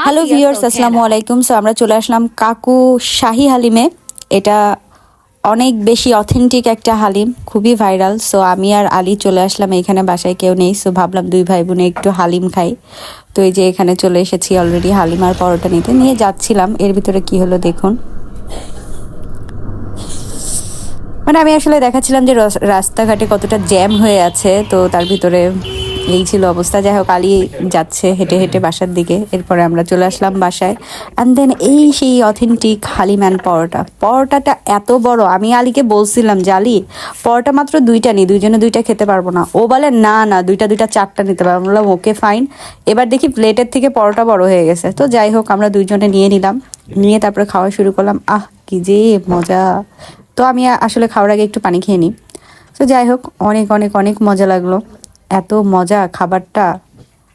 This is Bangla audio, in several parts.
হ্যালো ভিউয়ার্স, আসসালামু আলাইকুম। সো আমরা চলে আসলাম কাকু শাহি হালিমে। এটা অনেক বেশি অথেন্টিক একটা হালিম, খুবই ভাইরাল। সো আমি আর আলী চলে আসলাম এখানে, বাসায় কেউ নেই। সো ভাবলাম দুই ভাই বোনে একটু হালিম খাই। তো এই যে এখানে চলে এসেছি অলরেডি হালিম আর পরোটা নিয়ে যাচ্ছিলাম। এর ভিতরে কি হলো দেখুন। মানে আমি আসলে দেখাচ্ছিলাম যে রাস্তাঘাটে কতটা জ্যাম হয়ে আছে, তো তার ভিতরে এই ছিল অবস্থা। যাই হোক, আলী যাচ্ছে হেঁটে হেঁটে বাসার দিকে। এরপরে আমরা চলে আসলাম বাসায়। অ্যান্ড দেন এই সেই অথেন্টিক হালিম অ্যান্ড পরোটাটা এত বড়। আমি আলীকে বলছিলাম যে আলী, পরোটা মাত্র দুইটা নি, দুইজনে দুইটা খেতে পারবো না। ও বলে না না, দুইটা দুইটা চারটা নিতে পারবো। আমরা বললাম ওকে ফাইন। এবার দেখি প্লেটের থেকে পরোটা বড় হয়ে গেছে। তো যাই হোক, আমরা দুইজনে নিয়ে নিলাম, নিয়ে তারপরে খাওয়া শুরু করলাম। কি যে মজা! তো আমি আসলে খাওয়ার আগে একটু পানি খেয়ে নিই। তো যাই হোক, অনেক অনেক অনেক মজা লাগলো। এত মজা, খাবারটা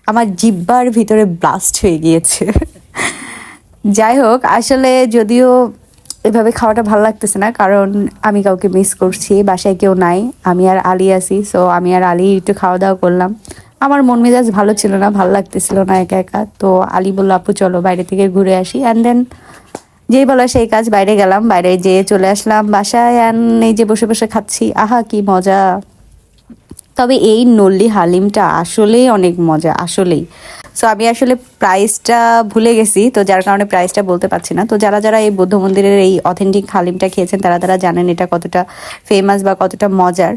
আমার জিহ্বার ভিতরে ব্লাস্ট হয়ে গিয়েছে। যাই হোক, আসলে যদিও এভাবে খাওয়াটা ভালো লাগতেছে না, কারণ আমি কাউকে মিস করছি, বাসায় কেউ নাই, আমি আর আলী আছি। সো আমি আর আলী একটু খাওয়া দাওয়া করলাম। আমার মন মেজাজ ভালো ছিল না, ভালো লাগতেছিল না একা একা। তো আলী বললো আপু চলো বাইরে থেকে ঘুরে আসি। অ্যান্ড দেন যেই বলা সেই কাজ, বাইরে গেলাম, বাইরে যেয়ে চলে আসলাম বাসায়। এই যে বসে বসে খাচ্ছি, আহা কি মজা! তবে এই নল্লি হালিমটা আসলেই অনেক মজা, আসলেই। সো আমি আসলে প্রাইসটা ভুলে গেছি, তো যার কারণে প্রাইসটা বলতে পারছি না। তো যারা যারা এই বৌদ্ধ মন্দিরের এই অথেন্টিক হালিমটা খেয়েছেন তারা তারা জানেন এটা কতটা ফেমাস বা কতটা মজার।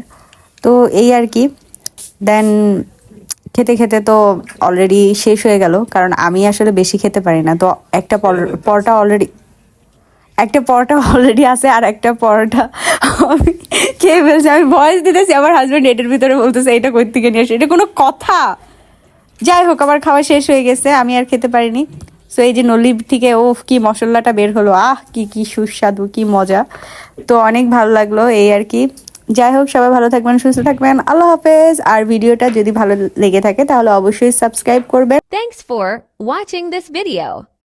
তো এই আর কি। দেন খেতে খেতে তো অলরেডি শেষ হয়ে গেল, কারণ আমি আসলে বেশি খেতে পারি না। তো একটা পরোটা অলরেডি আছে, আর একটা পরোটা আমি খেয়ে ফেলছি। আমি ভয়েস দিতেছি, আমার হাজব্যান্ড এটার ভিতরে বলতেছে এটা কই থেকে নিয়ে আসে, এটা কোনো কথা? যাই হোক, আমার খাওয়া শেষ হয়ে গেছে, আমি আর খেতে পারিনি। সো এই যে নলি থেকে কি মশলাটা বের হলো, কি কি সুস্বাদু, কি মজা! তো অনেক ভালো লাগলো এই আর কি। যাই হোক, সবাই ভালো থাকবেন, সুস্থ থাকবেন, আল্লাহ হাফেজ। আর ভিডিওটা যদি ভালো লেগে থাকে তাহলে অবশ্যই সাবস্ক্রাইব করবেন। Thanks for watching this video.